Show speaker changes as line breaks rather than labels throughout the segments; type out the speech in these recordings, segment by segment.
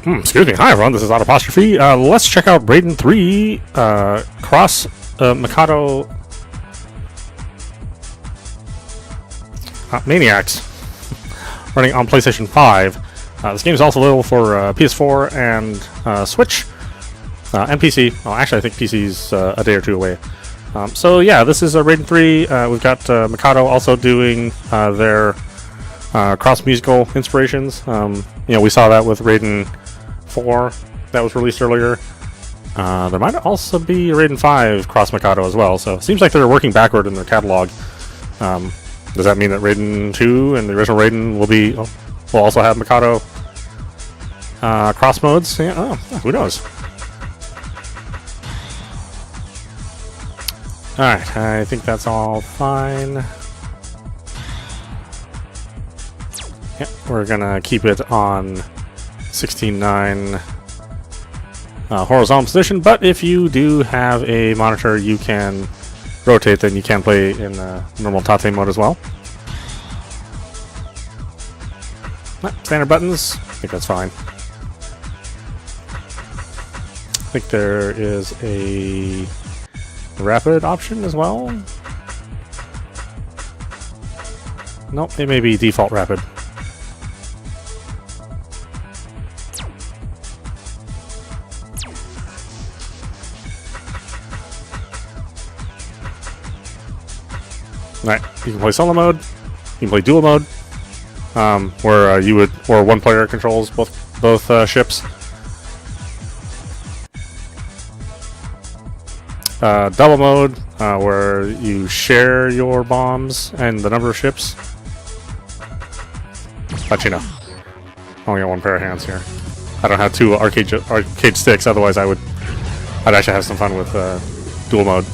Excuse me. Hi, everyone. This is audap. Let's check out Raiden 3 cross Mikado Maniax running on PlayStation 5. This game is also available for PS4 and Switch and PC. Well, actually, I think PC's a day or two away. So yeah, this is Raiden 3. We've got Mikado also doing their cross musical inspirations. We saw that with Raiden 4 that was released earlier. There might also be a Raiden 5 cross Mikado as well. So it seems like they're working backward in their catalog. Does that mean that Raiden 2 and the original Raiden will also have Mikado cross modes? Yeah, who knows? Alright, I think that's all fine. Yep, we're gonna keep it on 16:9 horizontal position, but if you do have a monitor you can rotate, then you can play in normal tate mode as well. Standard buttons, I think that's fine. I think there is a rapid option as well. Nope, it may be default rapid. Right, you can play solo mode, you can play dual mode, where one player controls both ships. Double mode, where you share your bombs and the number of ships. But I only got one pair of hands here. I don't have two arcade sticks, otherwise I'd actually have some fun with dual mode.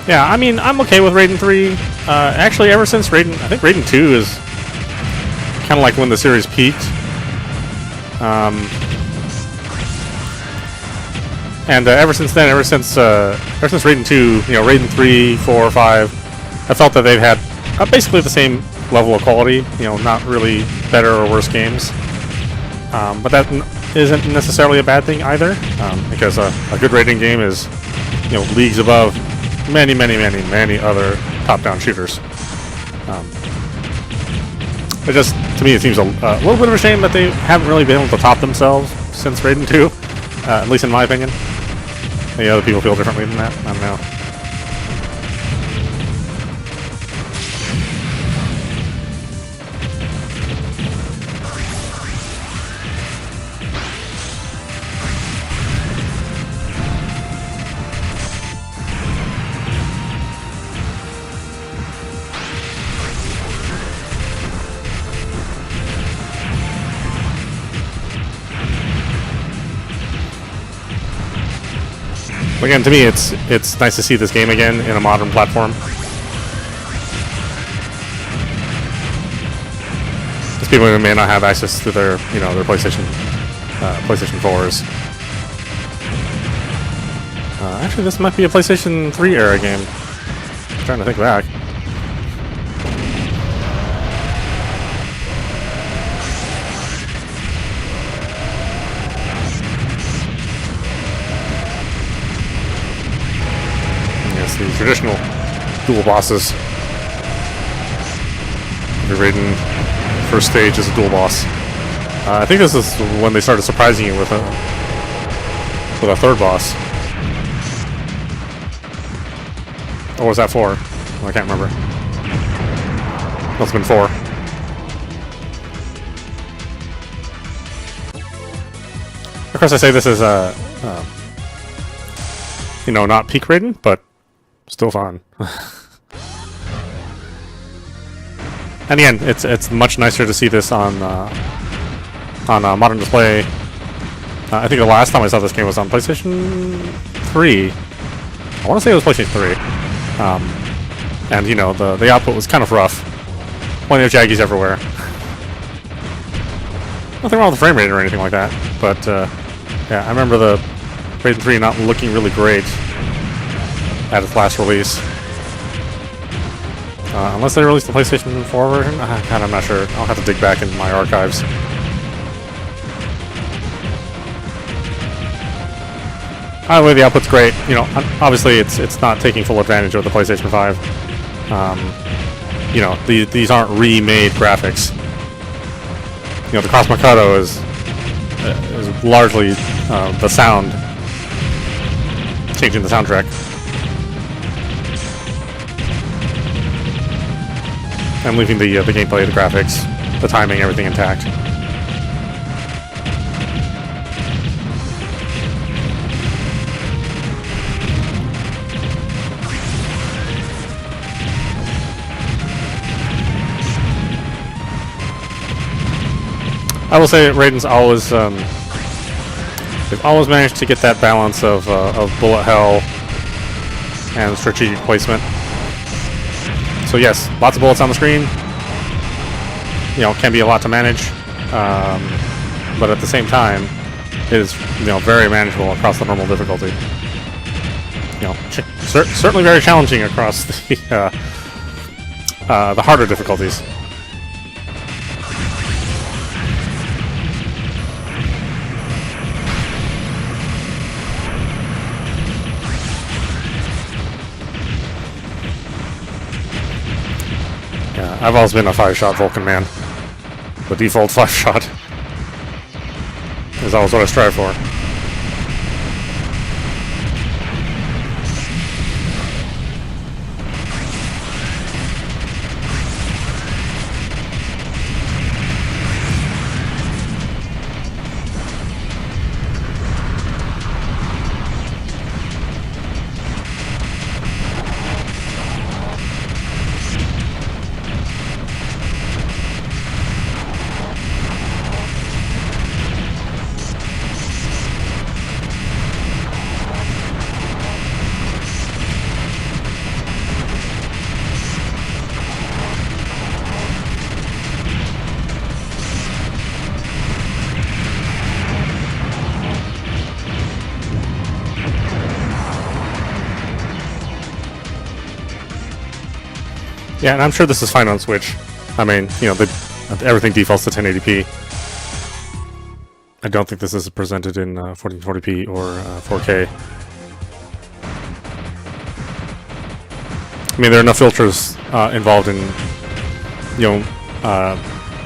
Yeah, I mean, I'm okay with Raiden 3. Actually, ever since I think Raiden 2 is kind of like when the series peaked. And ever since then, ever since Raiden 2, Raiden 3, 4, 5, I felt that they've had basically the same level of quality. Not really better or worse games. But that isn't necessarily a bad thing either, because a good Raiden game is, leagues above many other top-down shooters. It just, to me, it seems a little bit of a shame that they haven't really been able to top themselves since Raiden 2, at least in my opinion. Maybe other people feel differently than that. I don't know. Again, to me, it's nice to see this game again in a modern platform. Because people who may not have access to their PlayStation 4s. Actually, this might be a PlayStation 3 era game. I'm trying to think back. The traditional dual bosses. The Raiden first stage is a dual boss. I think this is when they started surprising you with a third boss. Or was that 4? Oh, I can't remember. Must have been 4. Of course, I say this is not peak Raiden, but still fun. And again, it's much nicer to see this on modern display. I think the last time I saw this game was on PlayStation 3. I want to say it was PlayStation 3. And the output was kind of rough. Plenty of jaggies everywhere. Nothing wrong with the frame rate or anything like that, but yeah, I remember the Raiden 3 not looking really great at its last release. Unless they released the PlayStation 4 version? God, I'm not sure. I'll have to dig back into my archives. Either way, the output's great. You know, obviously it's not taking full advantage of the PlayStation 5. You know, these aren't remade graphics. You know, the Cross Mikado is largely the sound, changing the soundtrack. And leaving the gameplay, the graphics, the timing, everything intact. I will say Raiden's always they've always managed to get that balance of bullet hell and strategic placement. So yes, lots of bullets on the screen. You know, can be a lot to manage, but at the same time, it is, you know, very manageable across the normal difficulty. You know, certainly very challenging across the harder difficulties. I've always been a 5-shot Vulcan man. The default 5-shot is always what I strive for. Yeah, and I'm sure this is fine on Switch. I mean, you know, everything defaults to 1080p. I don't think this is presented in 1440p or 4K. I mean, there are enough filters involved in, you know,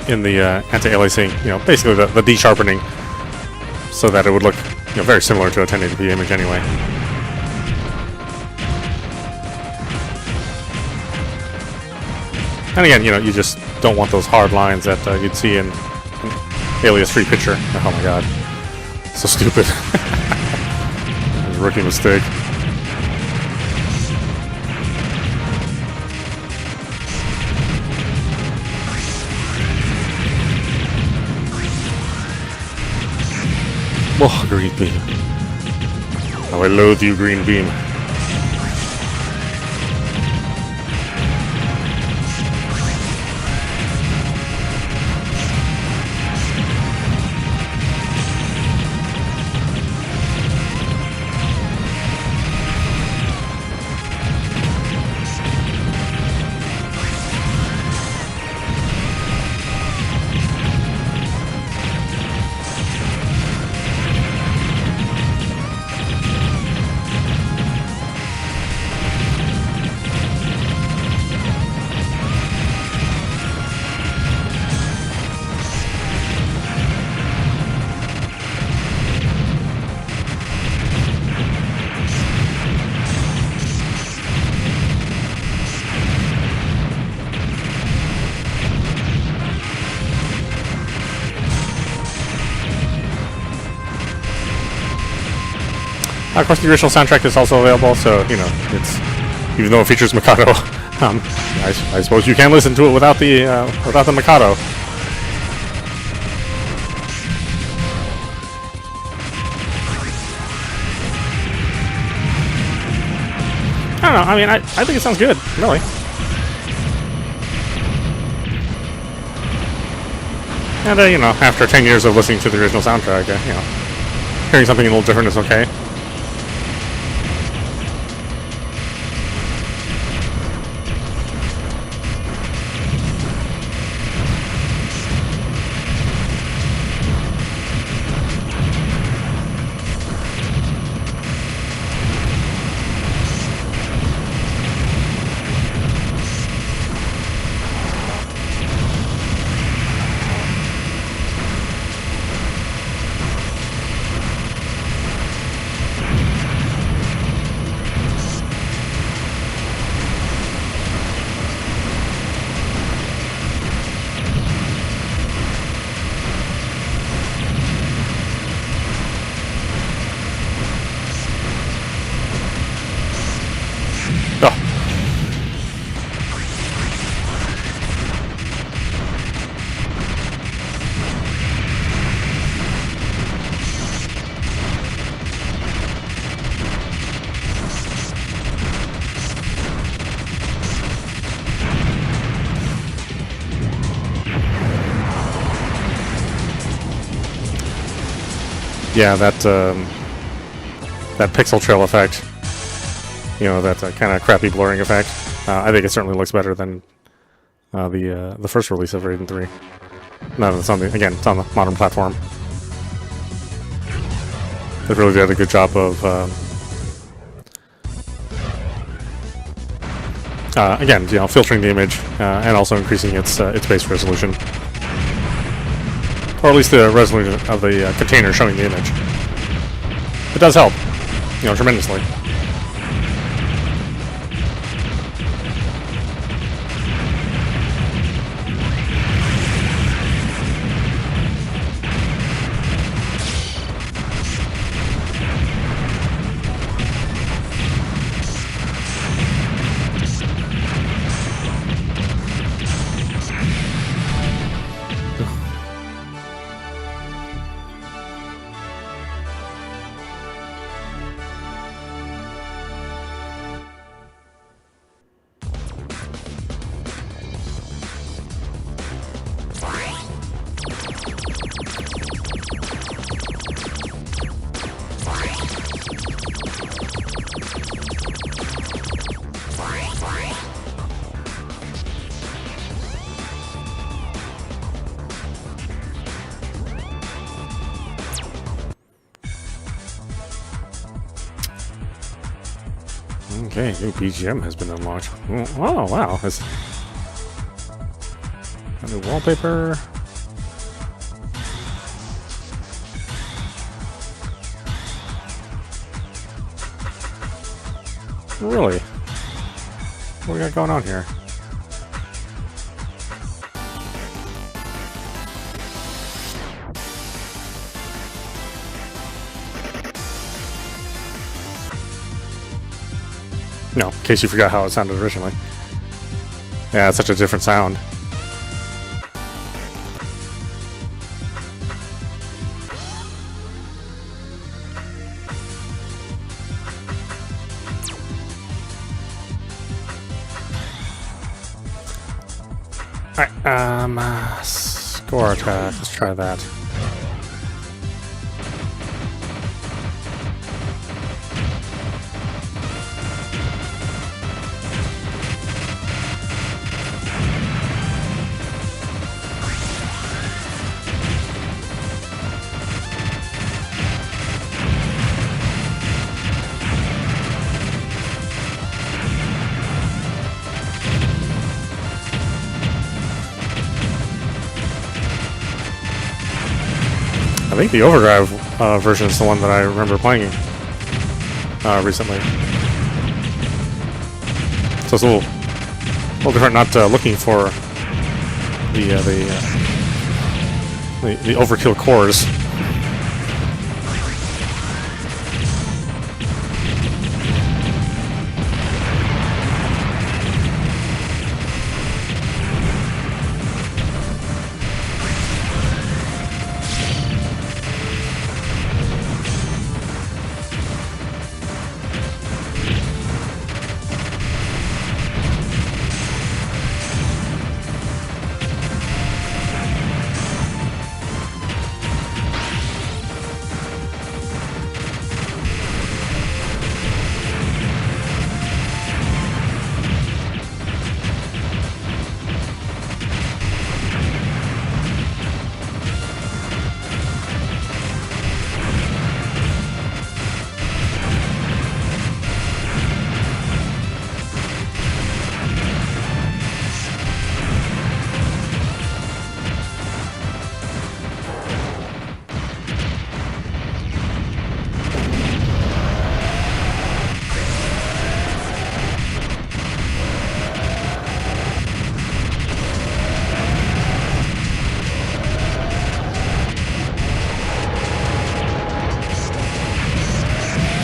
in the anti-aliasing, you know, basically the de-sharpening, so that it would look, you know, very similar to a 1080p image anyway. And again, you know, you just don't want those hard lines that you'd see in an alias-free picture. Oh my god. So stupid. It was a rookie mistake. Oh, green beam. How I loathe you, green beam. Of course, the original soundtrack is also available, so, you know, it's, even though it features Mikado, I suppose you can listen to it without the Mikado. I don't know, I mean, I think it sounds good, really. And, you know, after 10 years of listening to the original soundtrack, you know, hearing something a little different is okay. Yeah, that pixel trail effect, you know, that kind of crappy blurring effect. I think it certainly looks better than the first release of Raiden 3. No, it's on the, again, it's on the modern platform. They really did a good job of again, you know, filtering the image and also increasing its base resolution. Or at least the resolution of the container showing the image. It does help, you know, tremendously. Okay, new BGM has been unlocked. Oh, wow. It's a new wallpaper. Really? What do we got going on here? No, in case you forgot how it sounded originally. Yeah, it's such a different sound. Alright, score attack. Let's try that. I think the Overdrive version is the one that I remember playing recently. So it's a little different. Not looking for the overkill cores.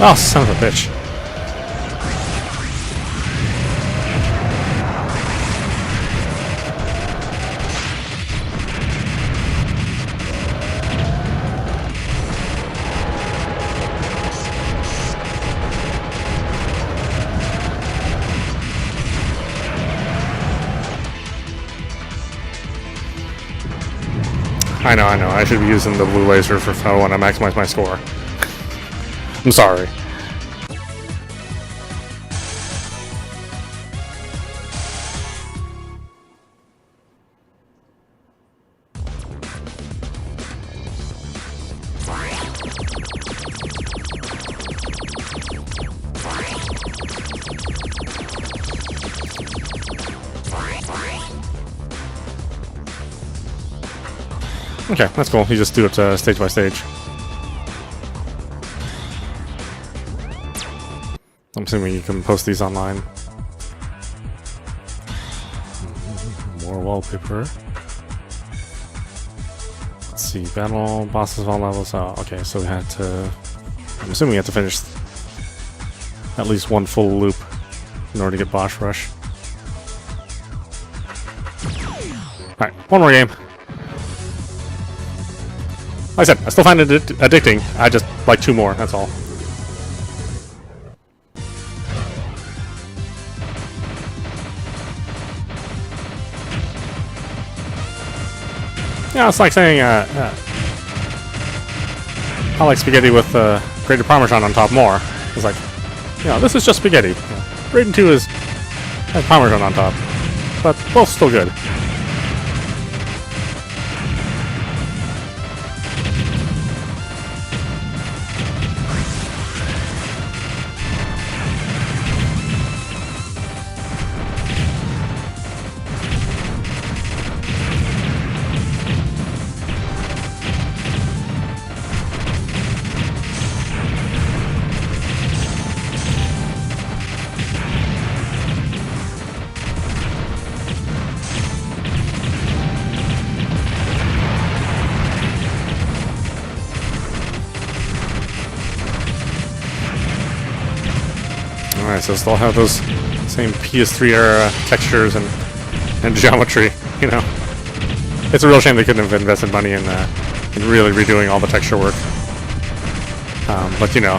Oh, son of a bitch. I know. I should be using the blue laser for if I want to maximize my score. I'm sorry. Okay, that's cool. You just do it stage by stage. I'm assuming you can post these online. More wallpaper. Let's see, battle bosses of all levels. Oh, okay, so we had to. I'm assuming we have to finish at least one full loop in order to get boss rush. Alright, one more game. Like I said, I still find it addicting. I just like 2 more, that's all. Yeah, it's like saying, I like spaghetti with grated Parmesan on top more. It's like, you know, this is just spaghetti. You know, Raiden 2 has Parmesan on top, but both still good. Alright, so still have those same PS3 era textures and geometry, you know. It's a real shame they couldn't have invested money in really redoing all the texture work. But you know,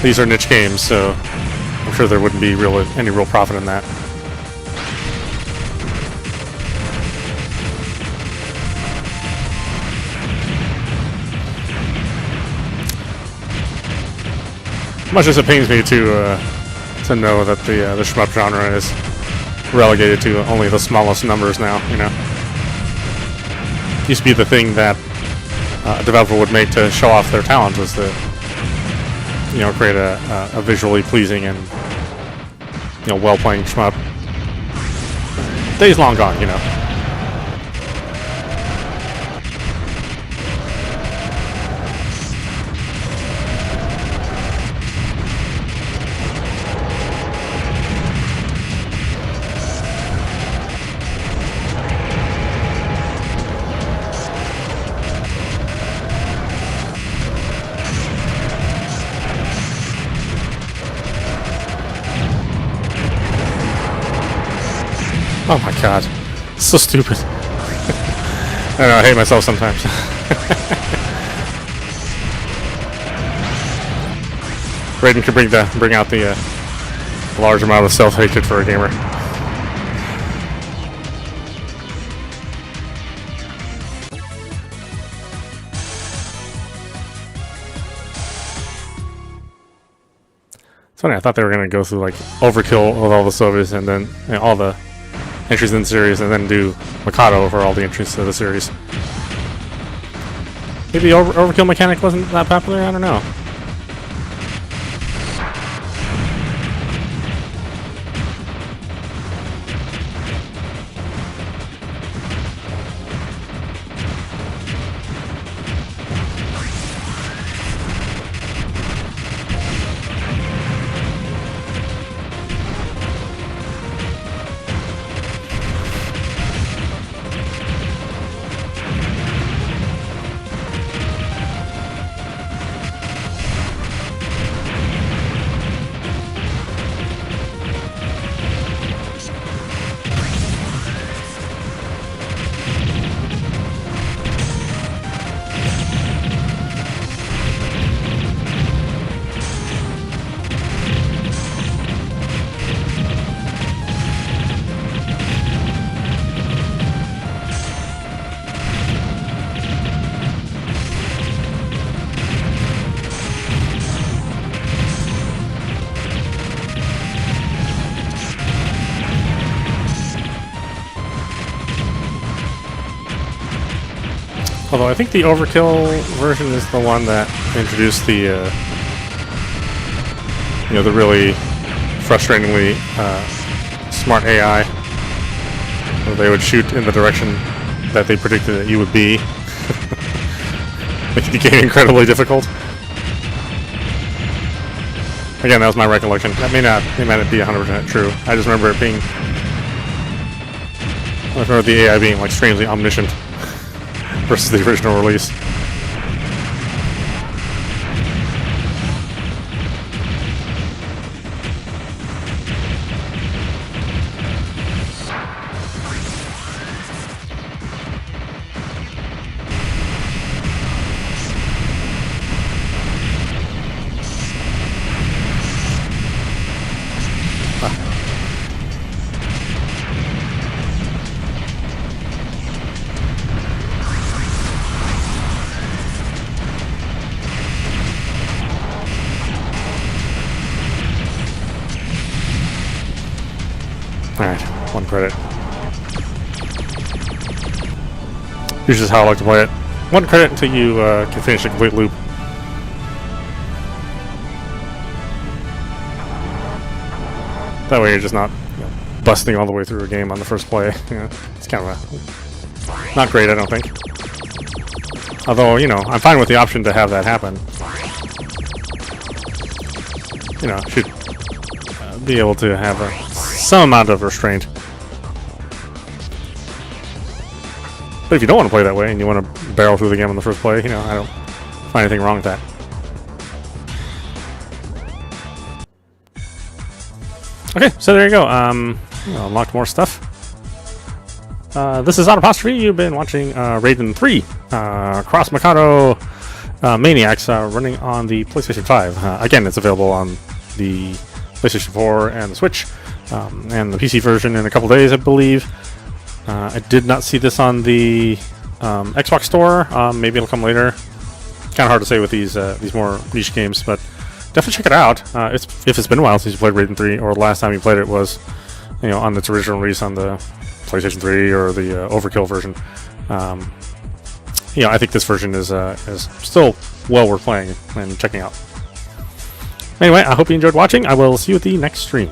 these are niche games, so I'm sure there wouldn't be any real profit in that. Much as it pains me to know that the shmup genre is relegated to only the smallest numbers now, you know. It used to be the thing that a developer would make to show off their talent, was to, you know, create a visually pleasing and, you know, well-playing shmup. Days long gone, you know. Oh my god, so stupid. I don't know, I hate myself sometimes. Raiden could bring out the large amount of self-hatred for a gamer. It's funny, I thought they were going to go through like Overkill with all the Soviets and then, you know, all the entries in the series, and then do Mikado for all the entries to the series. Maybe the overkill mechanic wasn't that popular? I don't know. Although I think the Overkill version is the one that introduced the, you know, the really frustratingly smart AI, where they would shoot in the direction that they predicted that you would be, making the game incredibly difficult. Again, that was my recollection. That may not be 100% true. I just remember it being, I remember the AI being like strangely omniscient versus the original release. Alright, 1 credit. Here's just how I like to play it. 1 credit until you can finish a complete loop. That way you're just not, you know, busting all the way through a game on the first play. You know, it's kind of not great, I don't think. Although, you know, I'm fine with the option to have that happen. You know, should be able to have some amount of restraint. But if you don't want to play that way and you want to barrel through the game on the first play, you know, I don't find anything wrong with that. Okay, so there you go. Unlocked more stuff. This is audap. You've been watching Raiden 3 Cross Mikado Maniax running on the PlayStation 5. Again, it's available on the PlayStation 4 and the Switch, and the PC version in a couple days, I believe. I did not see this on the Xbox store. Maybe it'll come later. Kind of hard to say with these more niche games, but definitely check it out. If it's been a while since you played Raiden 3, or the last time you played it was, you know, on its original release on the PlayStation 3 or the Overkill version. You know, I think this version is still well worth playing and checking out. Anyway, I hope you enjoyed watching. I will see you at the next stream.